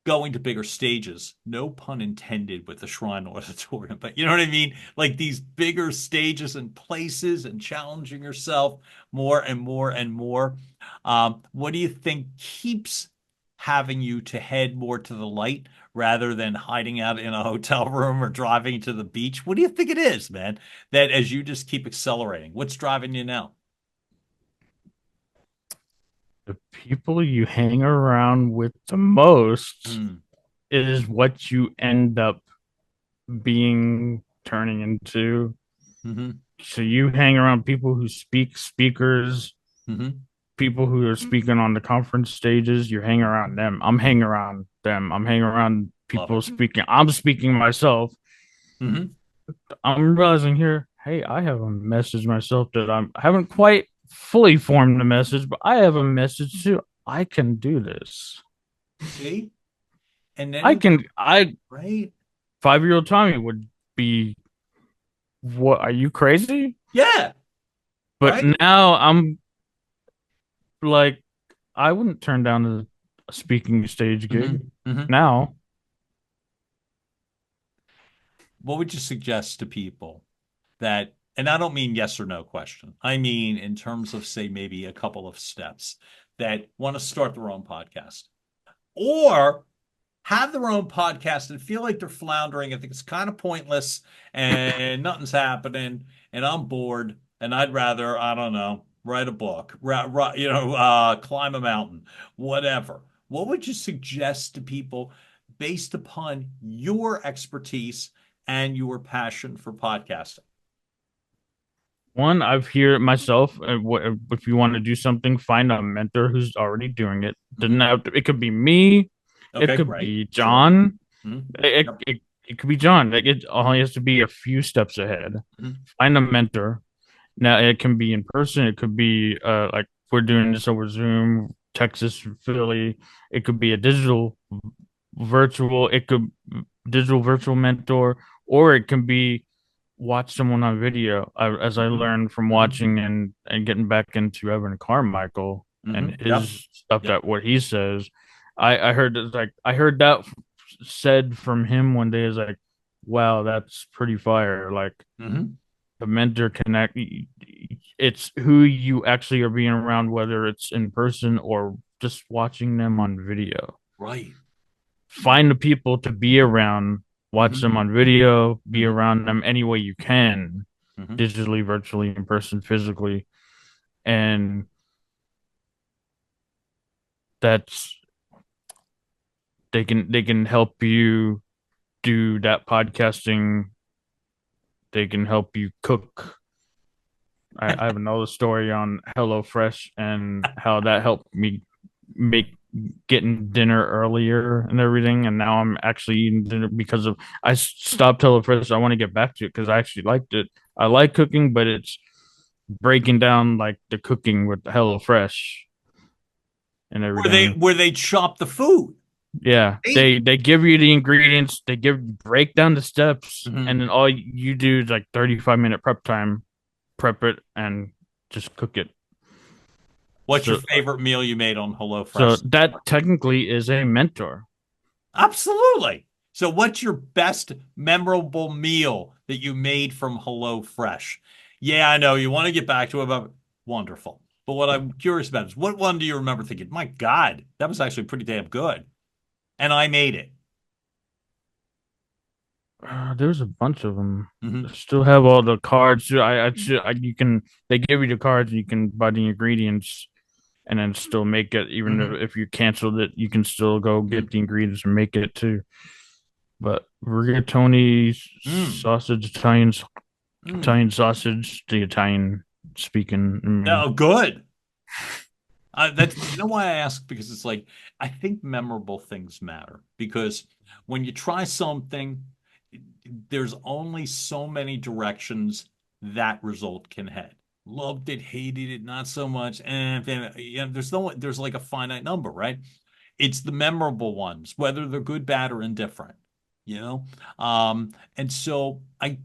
going to bigger stages? No pun intended with the Shrine Auditorium, but you know what I mean? Like these bigger stages and places and challenging yourself more and more and more. What do you think keeps having you to head more to the light rather than hiding out in a hotel room or driving to the beach? What do you think it is, man? That as you just keep accelerating, what's driving you now? The people you hang around with the most Mm, is what you end up being turning into. hmm So you hang around people who speakers, hmm people who are speaking on the conference stages. You're hanging around them. I'm hanging around them. I'm hanging around Love it. people speaking. I'm speaking myself. Hmm I'm realizing here, hey, I have a message myself that I haven't quite fully formed the message, but I have a message too. I can do this. See? And then I you, can. I right? 5-year-old Tommy would be. What, are you crazy? Yeah, But right? now I'm like, I wouldn't turn down a speaking stage gig. Hmm Now, What would you suggest to people that, and I don't mean yes or no question, I mean in terms of, say, maybe a couple of steps that want to start their own podcast or have their own podcast and feel like they're floundering. I think it's kind of pointless and nothing's happening and I'm bored and I'd rather, I don't know, write a book, climb a mountain, whatever. What would you suggest to people based upon your expertise and your passion for podcasting? one, I've heard myself. If you want to do something, find a mentor who's already doing it. Doesn't Mhm. have to, it could be me. It Okay, could great. be Sure. John. Mhm. It, Yep. it, it could be John. Like, it only has to be a few steps ahead. Mhm. Find a mentor. Now it can be in person. It could be like we're doing this over Zoom, Texas, Philly. It could be a virtual. It could digital virtual mentor, or it can be watch someone on video. As I Mhm. learned from Mhm. watching and getting back into Evan Carmichael and Yep. his stuff, Yep. that what he says, I heard it's like I heard that said from him one day is like, wow, that's pretty fire. Like Mhm. the mentor connect. it's who you actually are being around, whether it's in person or just watching them on video. Right. Find the people to be around, watch Mm-hmm. them on video, be Mm-hmm. around them any way you can, Mm-hmm. digitally, virtually, in person, physically. And that's they can help you do that podcasting. They can help you cook. I have another story on HelloFresh and how that helped me make getting dinner earlier and everything. And now I'm actually eating dinner because of I stopped HelloFresh. I want to get back to it because I actually liked it. I like cooking, but it's breaking down like the cooking with HelloFresh and everything. Where they chop the food. Yeah, They, they give you the ingredients, they break down the steps, Mhm. and then all you do is like 35-minute prep time, prep it and just cook it. What's your So favorite meal you made on so HelloFresh? that technically is a mentor. Absolutely. So, what's your best memorable meal that you made from HelloFresh? Yeah, I know you want to get back to it, but wonderful. But what I'm curious about is what one do you remember thinking, my God, that was actually pretty damn good. And I made it. There's a bunch of them. Hmm. Still have all the cards. You can they give you the cards and you can buy the ingredients and then still make it. Even Hmm. if you canceled it, you can still go Hmm. get the ingredients and make it too. But rigatoni Mm. sausage, Mm. Italian sausage, the Italian speaking in me. Oh, good. That's why I ask because it's like I think memorable things matter because when you try something, there's only so many directions that result can head. Loved it, hated it, not so much, and there's like a finite number, right? It's the memorable ones, whether they're good, bad, or indifferent, you know? And so I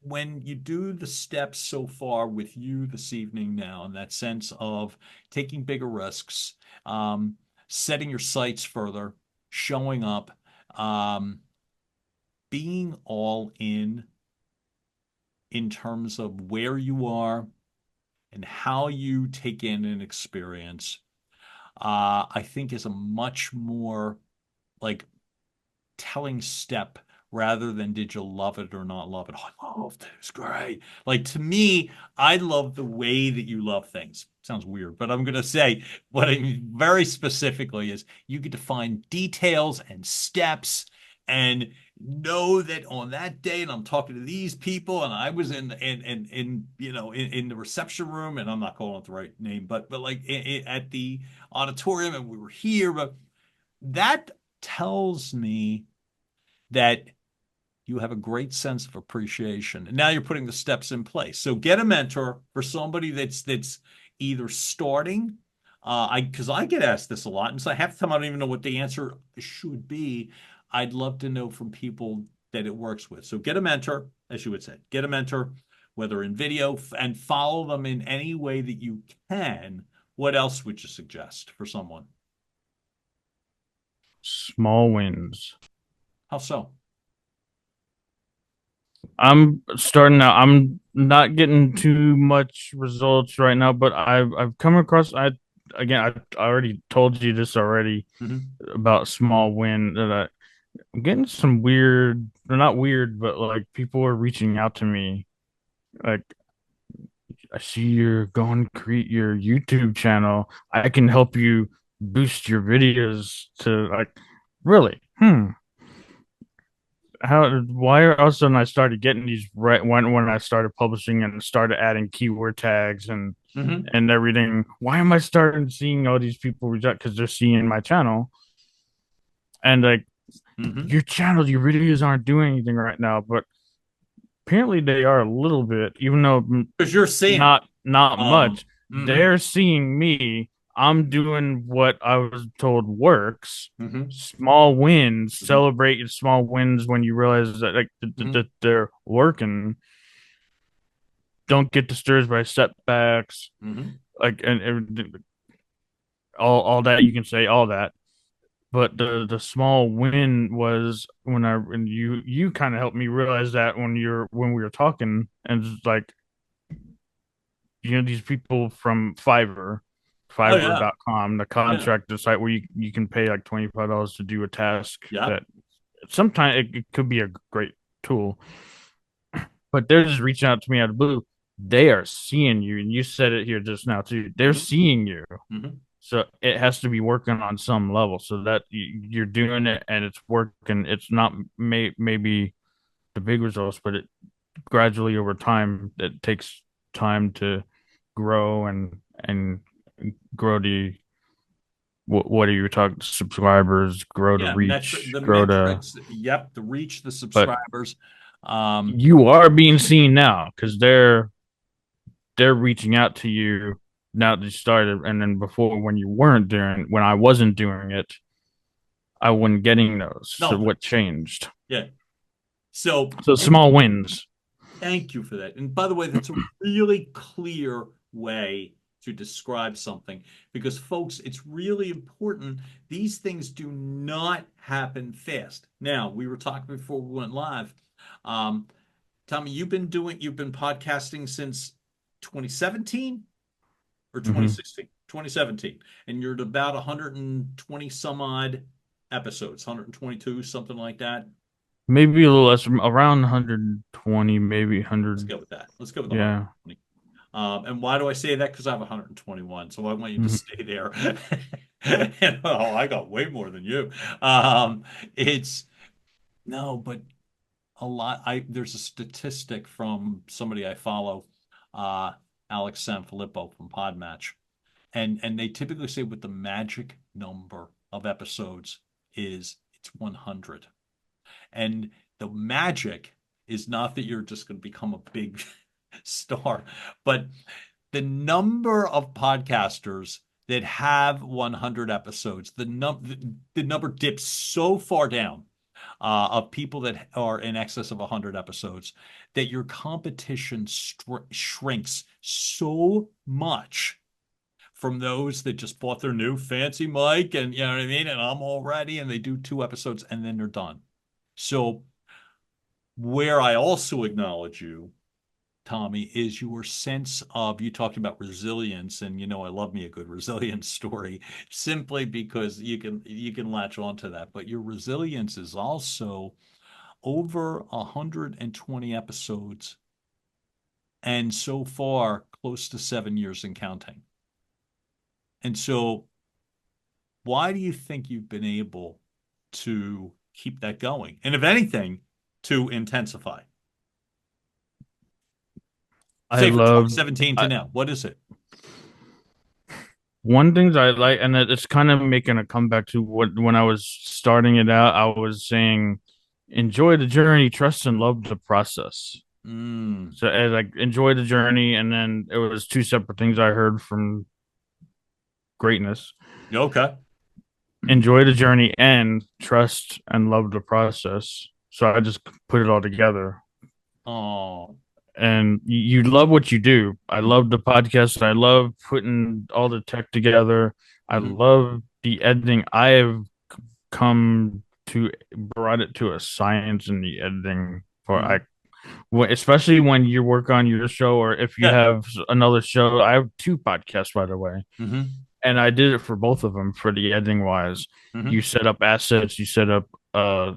when you do the steps so far with you this evening now, in that sense of taking bigger risks, setting your sights further, showing up, um, being all in terms of where you are and how you take in an experience, I think is a much more like telling step rather than did you love it or not love it. Oh, I loved it. It's great. Like to me, I love the way that you love things. Sounds weird, but I'm going to say what I mean very specifically is you get to find details and steps and know that on that day, and I'm talking to these people, and I was in the reception room, and I'm not calling it the right name, but like at the auditorium, and we were here, but that tells me that you have a great sense of appreciation. And now you're putting the steps in place. So get a mentor for somebody that's either starting. Because I get asked this a lot, and so half the time I don't even know what the answer should be. I'd love to know from people that it works with. So get a mentor, as you would say, get a mentor, whether in video, and follow them in any way that you can. What else would you suggest for someone? Small wins. How so? I'm starting out. I'm not getting too much results right now, but I've come across. I already told you this already Hmm. about small win that I'm getting some weird, or not weird, but like people are reaching out to me. Like I see you're going to create your YouTube channel. I can help you boost your videos to like really. How why all of a sudden I started getting these right when I started publishing and started adding keyword tags Hmm. and everything. Why am I starting seeing all these people reject because they're seeing my channel and like Hmm. your videos aren't doing anything right now, but apparently they are a little bit, even though Because you're seeing it. not Um, much. hmm. They're seeing me. I'm doing what I was told works. Hmm. Small wins. Hmm. Celebrate your small wins when you realize that like Hmm. that they're working. Don't get disturbed by setbacks. Hmm. Like and all that you can say all that. But the small win was when you kind of helped me realize that when we were talking and it's like these people from Oh yeah, Fiverr.com, the yeah, contractor site where you can pay like $25 to do a task yeah. that sometimes it could be a great tool, but they're just reaching out to me out of the blue. They are seeing you, and you said it here just now too. They're Hmm. seeing you, Hmm. so it has to be working on some level, so that you're doing it and it's working. It's not maybe the big results, but it gradually over time. It takes time to grow and grow the what are you talking subscribers, grow the Yeah, reach, the grow the. metrics. Yep, the reach, the But subscribers. Um, you are being seen now because they're reaching out to you now that you started, and then before when I wasn't doing it, I wasn't getting those. So no, what changed? yeah. So So small wins. thank you for that. And by the way, that's a really clear way to describe something because, folks, it's really important. These things do not happen fast. Now, we were talking before we went live. Um, Tommy, you've been podcasting since 2017 or Hmm. 2016? 2017. And you're at about 120 some odd episodes, 122, something like that. Maybe a little less, around 120, maybe Let's 100. go with that. Let's go with Yeah. 120. And why do I say that? Because I have 121, so I want you to Hmm. stay there. And, oh, I got way more than you. Um, it's no, but a lot. There's a statistic from somebody I follow, uh, Alex Sanfilippo from Podmatch, and they typically say what the magic number of episodes is. It's 100. And the magic is not that you're just going to become a big star, but the number of podcasters that have 100 episodes, the number dips so far down of people that are in excess of 100 episodes that your competition shrinks so much from those that just bought their new fancy mic and you know what I mean, and I'm all ready, and they do 2 episodes and then they're done. So where I also acknowledge you, Tommy, is your sense of, you talked about resilience, and I love me a good resilience story simply because you can latch onto that. But your resilience is also over 120 episodes, and so far close to 7 years and counting. And so, why do you think you've been able to keep that going? And if anything, to intensify? I Say from love 2017 to I, now. What is it? one things I like, and it's kind of making a comeback to what when I was starting it out, I was saying, enjoy the journey, trust and love the process. Mm. So as like enjoy the journey, and then it was two separate things I heard from greatness. Okay. Enjoy the journey and trust and love the process. So I just put it all together. Oh. And you love what you do. I love the podcast. I love putting all the tech together. I Mm-hmm. love the editing. I have come to brought it to a science in the editing for Mm-hmm. especially when you work on your show or if you Yeah. have another show. I have two podcasts, by the way, Mm-hmm. and I did it for both of them for the editing wise. Mm-hmm. You set up assets, you set up a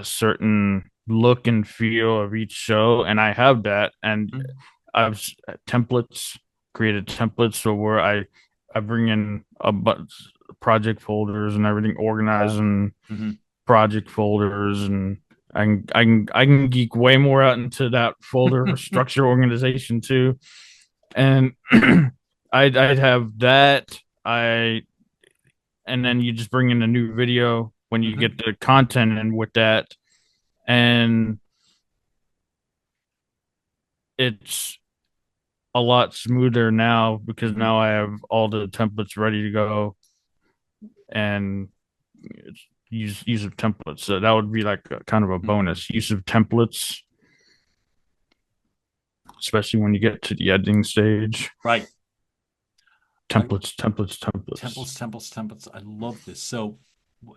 certain look and feel of each show, and I have that, and Mm-hmm. I've templates created templates so where I bring in a bunch project folders and everything, organizing Mm-hmm. project folders, and I can geek way more out into that folder structure organization too, and I'd have that. I and then you just bring in a new video when you Mm-hmm. get the content in with that, and it's a lot smoother now because Mm-hmm. now I have all the templates ready to go, and it's use of templates. So that would be like a, kind of a bonus use of templates, especially when you get to the editing stage. Right. I, Templates, templates, templates. templates. I love this.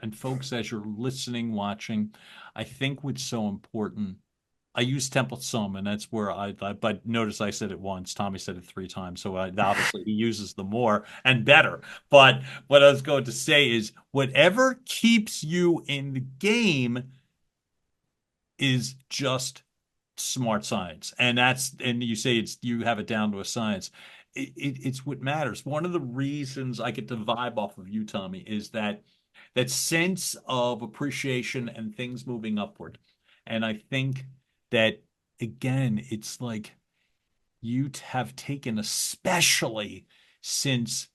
And folks, as you're listening, watching, I think what's so important I use template some, and that's where but notice I said it once. Tommy said it 3 times, so obviously he uses them more and better. But what I was going to say is, whatever keeps you in the game is just smart science, and you say you have it down to a science. It's what matters. One of the reasons I get the vibe off of you, Tommy, is that sense of appreciation and things moving upward. And I think that, again, it's like you have taken, especially since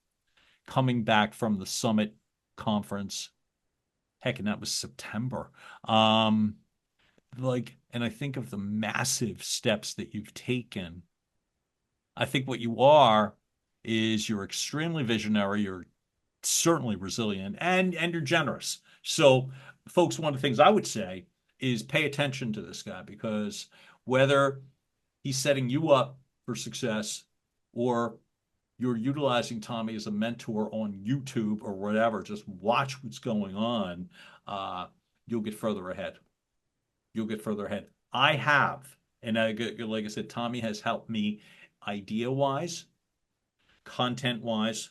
coming back from the summit conference. Heck, and that was September. And I think of the massive steps that you've taken. I think what you are is you're extremely visionary, you're certainly resilient, and you're generous. So, folks, one of the things I would say is pay attention to this guy, because whether he's setting you up for success or you're utilizing Tommy as a mentor on YouTube or whatever, just watch what's going on. You'll get further ahead. You'll get further ahead. I have, and like I said, Tommy has helped me idea-wise, content-wise,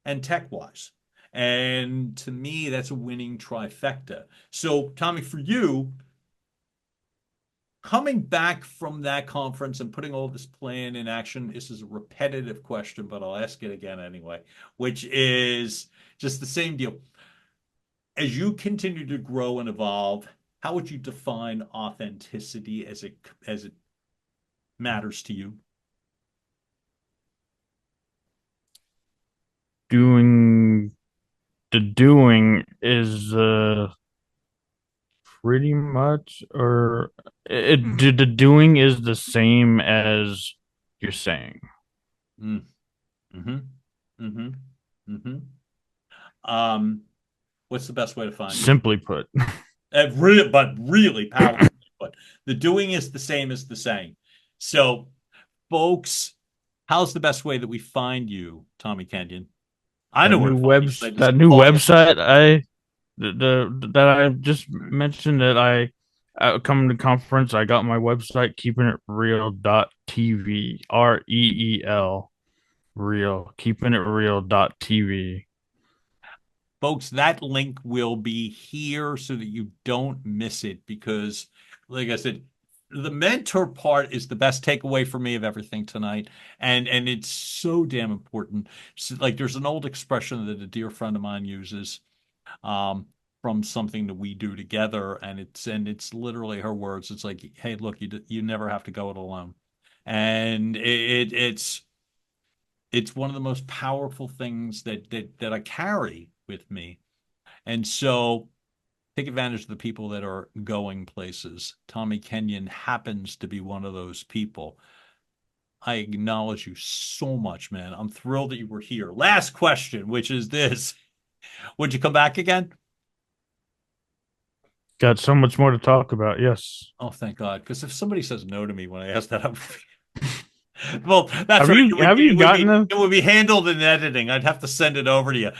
and tech-wise. And to me, that's a winning trifecta. So, Tommy, for you, coming back from that conference and putting all this plan in action, this is a repetitive question, but I'll ask it again anyway, which is just the same deal. As you continue to grow and evolve, how would you define authenticity as it matters to you? Doing is pretty much, or the doing is the same as you're saying. Mm-hmm. Mm-hmm. Mm-hmm. What's the best way to find it? Simply put. Really powerfully put. The doing is the same as the saying. So, folks, how's the best way that we find you, Tommy Kenyon? I know that new website that I just mentioned, that I come to conference, I got my website, keepingitreal.tv, REEL, real, keepingitreal.tv. Folks, that link will be here so that you don't miss it, because, like I said, the mentor part is the best takeaway for me of everything tonight, and it's so damn important. So, like, there's an old expression that a dear friend of mine uses from something that we do together, and it's literally her words. It's like, hey, look, you never have to go it alone, and it's one of the most powerful things that I carry with me. And so take advantage of the people that are going places. Tommy Kenyon happens to be one of those people. I acknowledge you so much, man. I'm thrilled that you were here. Last question, which is this. Would you come back again? Got so much more to talk about, yes. Oh, thank God. Because if somebody says no to me when I ask that, well, that's right. It would be handled in editing. I'd have to send it over to you.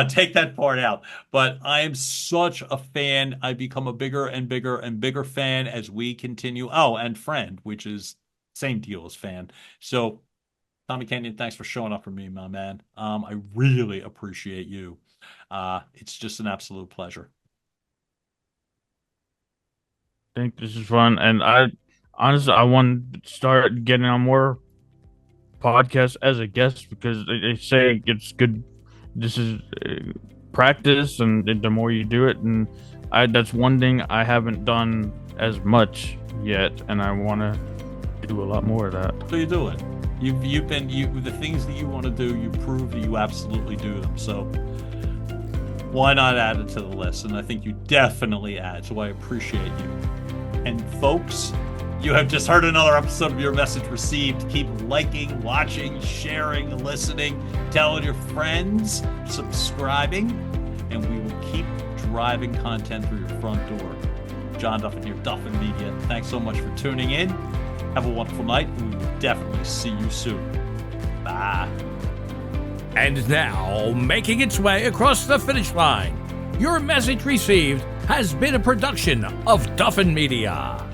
Take that part out. But I am such a fan. I become a bigger and bigger and bigger fan as we continue. Oh, and friend, which is same deal as fan. So, Tommy Kenyon, thanks for showing up for me, my man. I really appreciate you. It's just an absolute pleasure. I think this is fun, and I want to start getting on more podcasts as a guest, because they say it's good. This is practice, and the more you do it, and that's one thing I haven't done as much yet, and I want to do a lot more of that. So you do it. The things that you want to do, you prove that you absolutely do them. So why not add it to the list? And I think you definitely add. So I appreciate you. And folks, you have just heard another episode of Your Message Received. Keep liking, watching, sharing, listening, telling your friends, subscribing, and we will keep driving content through your front door. John Duffin here, Duffin Media. Thanks so much for tuning in. Have a wonderful night, and we will definitely see you soon. Bye. And now, making its way across the finish line, Your Message Received has been a production of Duffin Media.